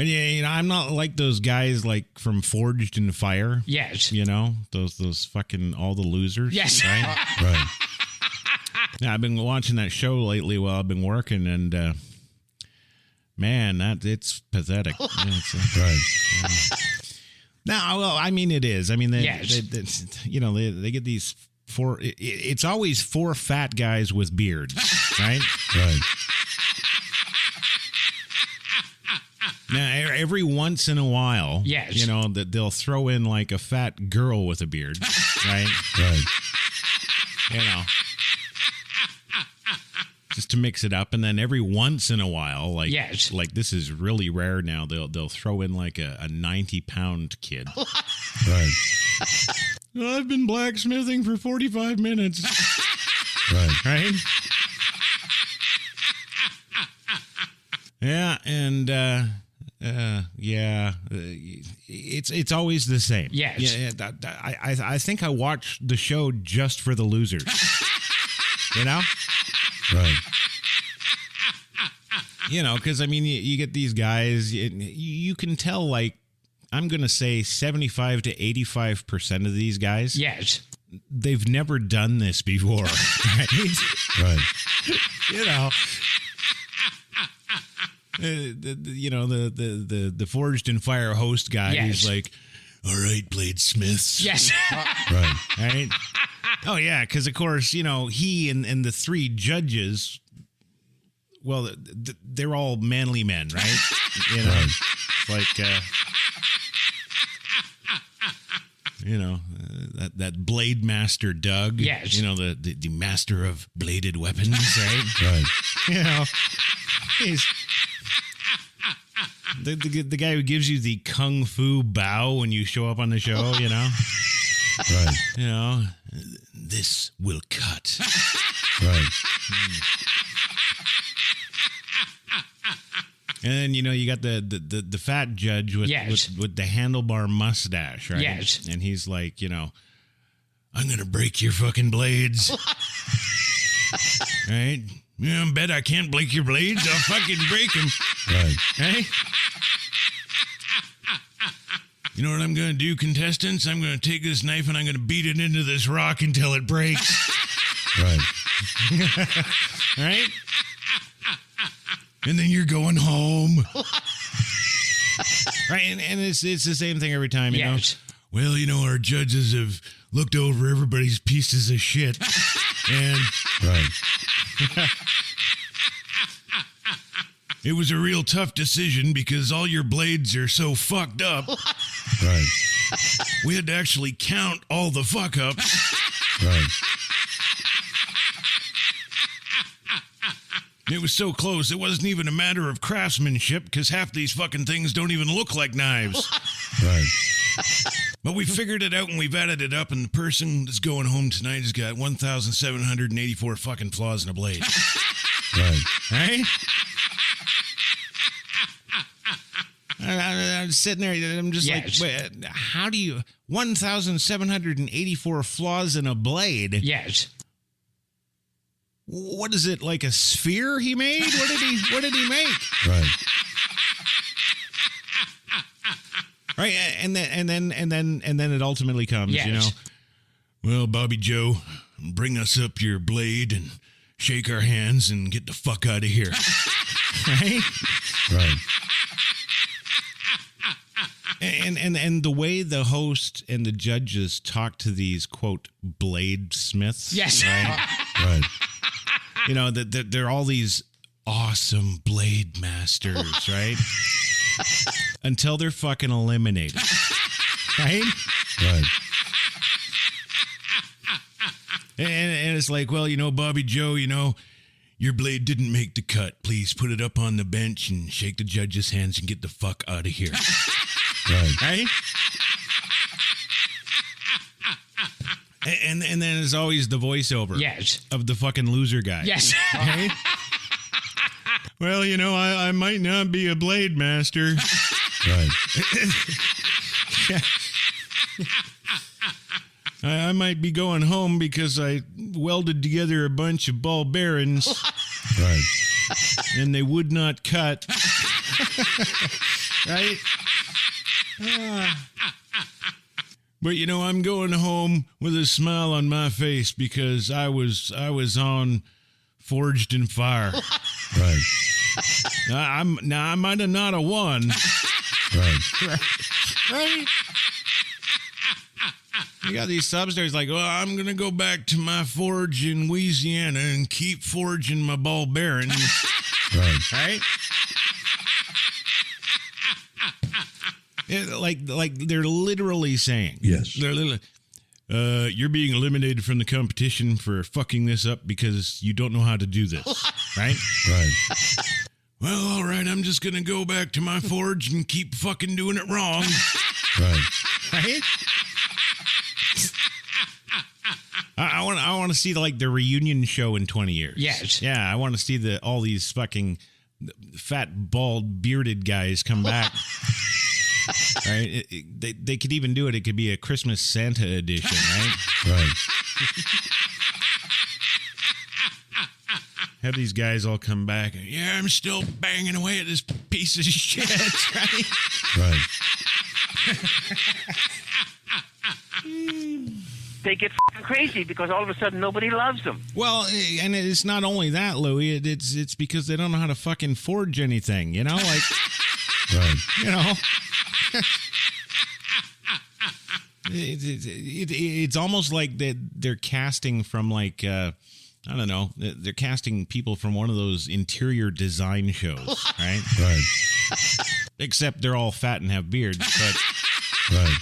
And I'm not like those guys like from Forged in Fire. Yes. Those fucking all the losers. Yes. Right. Right. Yeah, I've been watching that show lately while I've been working, and man, it's pathetic. Right. Now, well, I mean, it is. I mean, they get these four. It's always four fat guys with beards, right? Right. Now, every once in a while, yes, that they'll throw in like a fat girl with a beard, right? Right. Just to mix it up, and then every once in a while, like this is really rare now. They'll throw in like a 90-pound kid. Right. Well, I've been blacksmithing for 45 minutes. Right. Yeah, and it's always the same. Yes. Yeah, I think I watched the show just for the losers. Right. Because I mean, you get these guys. You can tell, like, I'm going to say 75 to 85% of these guys. Yes. They've never done this before. Right. Right. The Forged in Fire host guy. Yes. He's like, all right, bladesmiths. Yes. Right. Oh, yeah, because, of course, he and the three judges, well, they're all manly men, right? Right. Like, that Blade Master Doug. Yes. The master of bladed weapons, right? Right. He's the guy who gives you the kung fu bow when you show up on the show, Right. This will cut. Right. And then, you got the fat judge with the handlebar mustache, right? Yes. And he's like, I'm going to break your fucking blades. Right? I bet I can't break your blades. I'll fucking break them. Right. Hey? You know what I'm going to do, contestants? I'm going to take this knife and I'm going to beat it into this rock until it breaks. Right. Right? And then you're going home. Right? And it's the same thing every time, you know? Well, our judges have looked over everybody's pieces of shit. And right. It was a real tough decision because all your blades are so fucked up. Right. We had to actually count all the fuck-ups. Right. It was so close, it wasn't even a matter of craftsmanship because half these fucking things don't even look like knives. Right. But we figured it out and we've added it up, and the person that's going home tonight has got 1,784 fucking flaws in a blade. Right. Right? I'm sitting there, I'm just like, wait, how do you... 1,784 flaws in a blade? Yes. What is it, like a sphere he made? What did he make? Right. Right, and then it ultimately comes, Well, Bobby Joe, bring us up your blade and shake our hands and get the fuck out of here. Right? Right. And the way the host and the judges talk to these, quote, bladesmiths. Yes. Right? Right. That they're all these awesome blade masters, right? Until they're fucking eliminated. Right? Right. And it's like, well, Bobby Joe, your blade didn't make the cut. Please put it up on the bench and shake the judge's hands and get the fuck out of here. Right. Right? And then there's always the voiceover. Yes. Of the fucking loser guy. Yes. Right? Well, I might not be a blade master. Right. I might be going home because I welded together a bunch of ball bearings. Right. And they would not cut. Right? But I'm going home with a smile on my face because I was on Forged in Fire. Right. I might have not have won. Right. You got these subs there. It's like, I'm going to go back to my forge in Louisiana and keep forging my ball bearings. Right? Like they're literally saying. Yes. They're literally, you're being eliminated from the competition for fucking this up because you don't know how to do this. Right? Right. Well, all right, I'm just going to go back to my forge and keep fucking doing it wrong. Right. Right? I want to see the reunion show in 20 years. Yes. Yeah, I want to see all these fucking fat, bald, bearded guys come back. Right? They could even do it. It could be a Christmas Santa edition, right? Right. Have these guys all come back. Yeah, I'm still banging away at this piece of shit. Right? Right. They get fucking crazy because all of a sudden nobody loves them. Well, and it's not only that, Louie. It's because they don't know how to fucking forge anything. Like, Right. It's almost like they're casting from I don't know. They're casting people from one of those interior design shows, right? Right. Except they're all fat and have beards, but Right.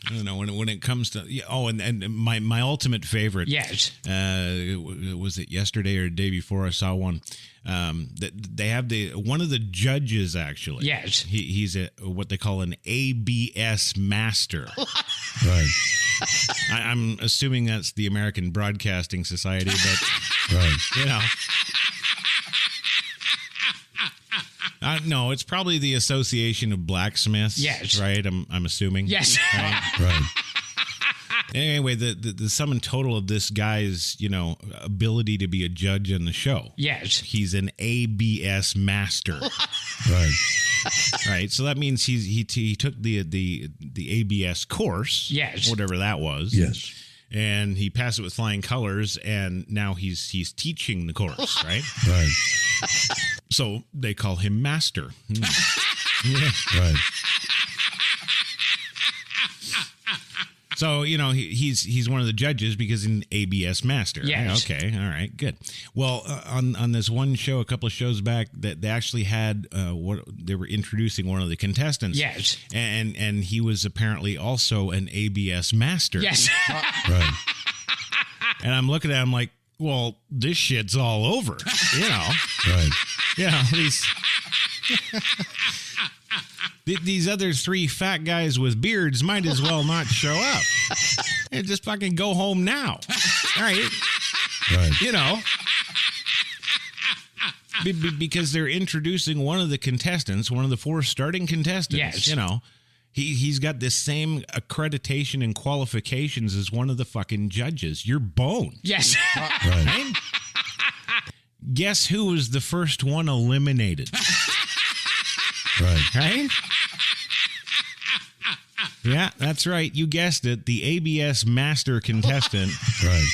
I don't know when it comes to and my ultimate favorite. Yes. Was it yesterday or the day before I saw one? That they have one of the judges actually. Yes. He's what they call an ABS master. Right. I'm assuming that's the American Broadcasting Society, but Right. No, it's probably the Association of Blacksmiths. Yes. Right. I'm assuming. Yes. Right? Right. Anyway, the sum and total of this guy's, ability to be a judge on the show. Yes. He's an ABS master. Right. Right. So that means he took the ABS course. Yes. Whatever that was. Yes. And he passed it with flying colors, and now he's teaching the course, right? Right. So they call him master. Yeah. Right. So, he's one of the judges because he's an ABS master. Yes. Okay. All right. Good. Well, on this one show, a couple of shows back, that they actually had what they were introducing one of the contestants. Yes. And he was apparently also an ABS master. Yes. Right. And I'm looking at him like, well, this shit's all over. Right. These other three fat guys with beards might as well not show up. And just fucking go home now. Right? Right. Because they're introducing one of the contestants, one of the four starting contestants. Yes. He's got the same accreditation and qualifications as one of the fucking judges. You're boned. Yes. Right. Guess who was the first one eliminated? Right. Right? Yeah, that's right. You guessed it. The ABS master contestant Right.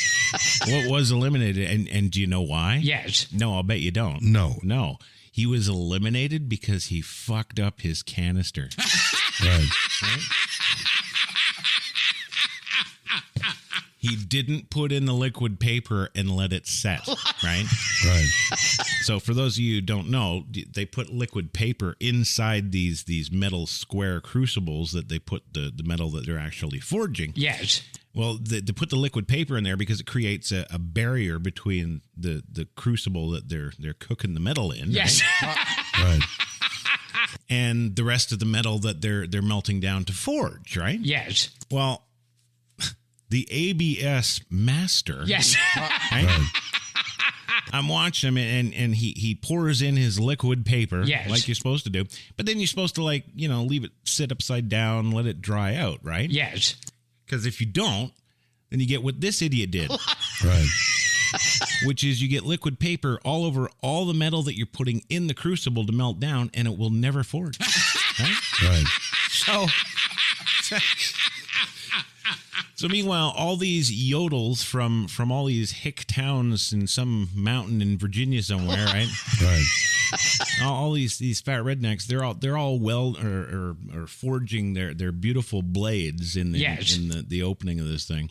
what was eliminated. And do you know why? Yes. No, I'll bet you don't. No. He was eliminated because he fucked up his canister. Right. He didn't put in the liquid paper and let it set, right? Right. So for those of you who don't know, they put liquid paper inside these metal square crucibles that they put the metal that they're actually forging. Yes. Well, they put the liquid paper in there because it creates a barrier between the crucible that they're cooking the metal in. Yes. Right. And the rest of the metal that they're melting down to forge, right? Yes. Well, the ABS master. Yes. Right? Right. I'm watching him, and he pours in his liquid paper, Yes. like you're supposed to do. But then you're supposed to, leave it sit upside down, let it dry out, right? Yes. Because if you don't, then you get what this idiot did. Right. which is you get liquid paper all over all the metal that you're putting in the crucible to melt down, and it will never forge. Right? Right. So meanwhile, all these yodels from all these hick towns in some mountain in Virginia somewhere, right? Right. All these fat rednecks, they're all forging their beautiful blades in the opening of this thing,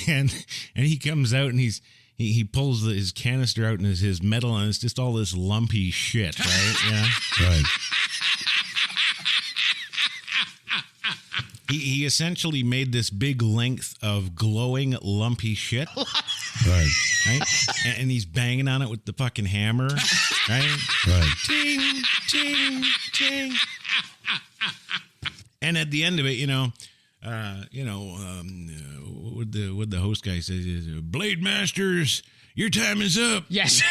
and he comes out and he pulls his canister out and his metal, and it's just all this lumpy shit, right? Yeah, Right. He essentially made this big length of glowing lumpy shit, Right. right? And he's banging on it with the fucking hammer, right? Right. Ting, ting, ting. And at the end of it, what the host guy says is, Blade Masters, your time is up. Yes.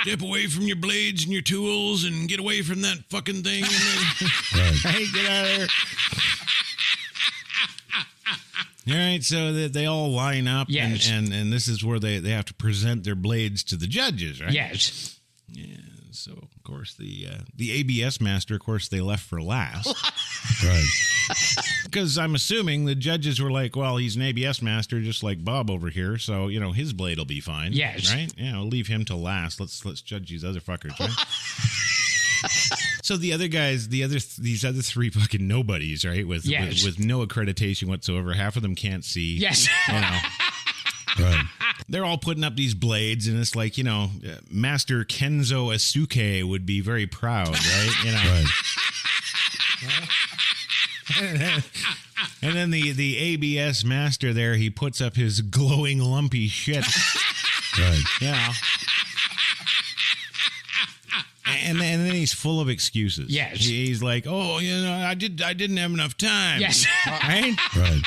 Step away from your blades and your tools and get away from that fucking thing. Right. Hey, get out of there. All right, so they all line up, Yes. and this is where they have to present their blades to the judges, right? Yes. Yeah, so, of course, the ABS master, of course, they left for last. Right. Because I'm assuming the judges were like, well, he's an ABS master just like Bob over here, so, his blade will be fine. Yes. Right? Yeah, we'll leave him till last. Let's judge these other fuckers, right? So the other guys, these other three fucking nobodies, right, with no accreditation whatsoever, half of them can't see. Yes. Right. They're all putting up these blades, and it's like, Master Kenzo Asuke would be very proud, right? Right. And then the ABS master there, he puts up his glowing lumpy shit. Right. And then he's full of excuses. Yes. He's like, oh, I didn't have enough time. Yes. Right? Right.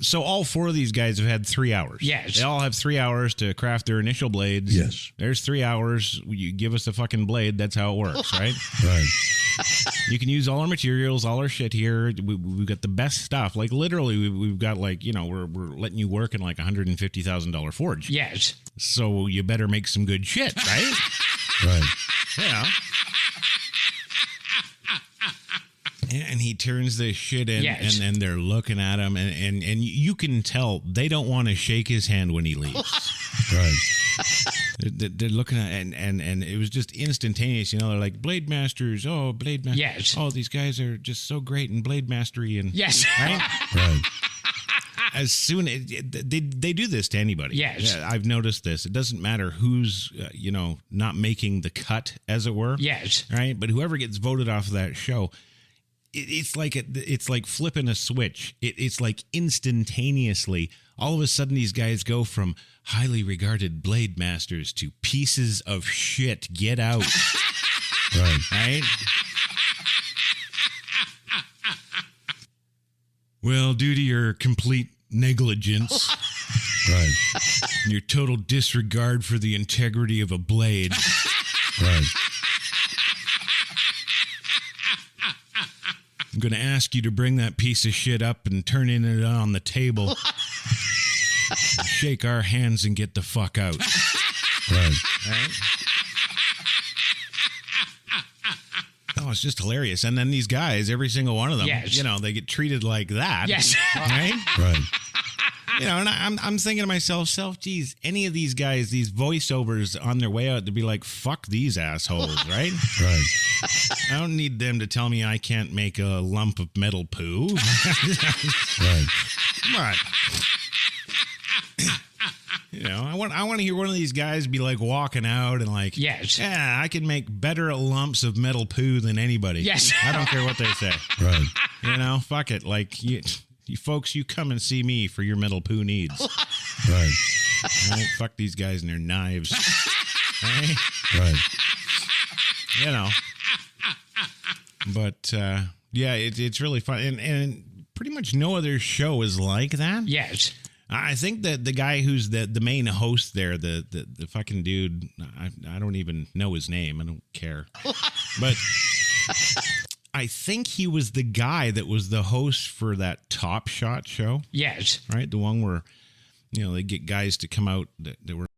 So all four of these guys have had 3 hours. Yes. They all have 3 hours to craft their initial blades. Yes. There's 3 hours. You give us a fucking blade. That's how it works, right? Right. You can use all our materials, all our shit here. We've got the best stuff. Like, literally, we've got, like, we're letting you work in, like, $150,000 forge. Yes. So you better make some good shit, right? Right. Yeah. And he turns this shit in, Yes. and they're looking at him, and you can tell they don't want to shake his hand when he leaves. Right. They're looking at and it was just instantaneous. They're like, Blade Masters, Blade Masters. Yes. Oh, these guys are just so great in Blade Mastery. And Yes. right? Right. As soon they do this to anybody. Yes. Yeah, I've noticed this. It doesn't matter who's not making the cut, as it were. Yes. Right. But whoever gets voted off of that show, it's like flipping a switch. It's like instantaneously, all of a sudden, these guys go from highly regarded blade masters to pieces of shit. Get out. Right. Right. Well, due to your complete negligence, Right. and your total disregard for the integrity of a blade, Right. I'm going to ask you to bring that piece of shit up and turn it on the table. Shake our hands and get the fuck out. Right. Right? Oh, it's just hilarious. And then these guys, every single one of them, Yes. they get treated like that. Yes. Right? Right. And I'm thinking to myself, geez, any of these guys, these voiceovers on their way out, to be like, fuck these assholes, right? Right. I don't need them to tell me I can't make a lump of metal poo. Right. Come on. I want to hear one of these guys be like walking out and like, Yes. yeah, I can make better lumps of metal poo than anybody. Yes. I don't care what they say. Right. Fuck it. Like, you folks, you come and see me for your metal poo needs. Right. All right? Fuck these guys and their knives. Right? Right. But, yeah, it's really fun. And pretty much no other show is like that. Yes. I think that the guy who's the main host there, the fucking dude, I don't even know his name. I don't care. But I think he was the guy that was the host for that Top Shot show. Yes. Right? The one where they get guys to come out that were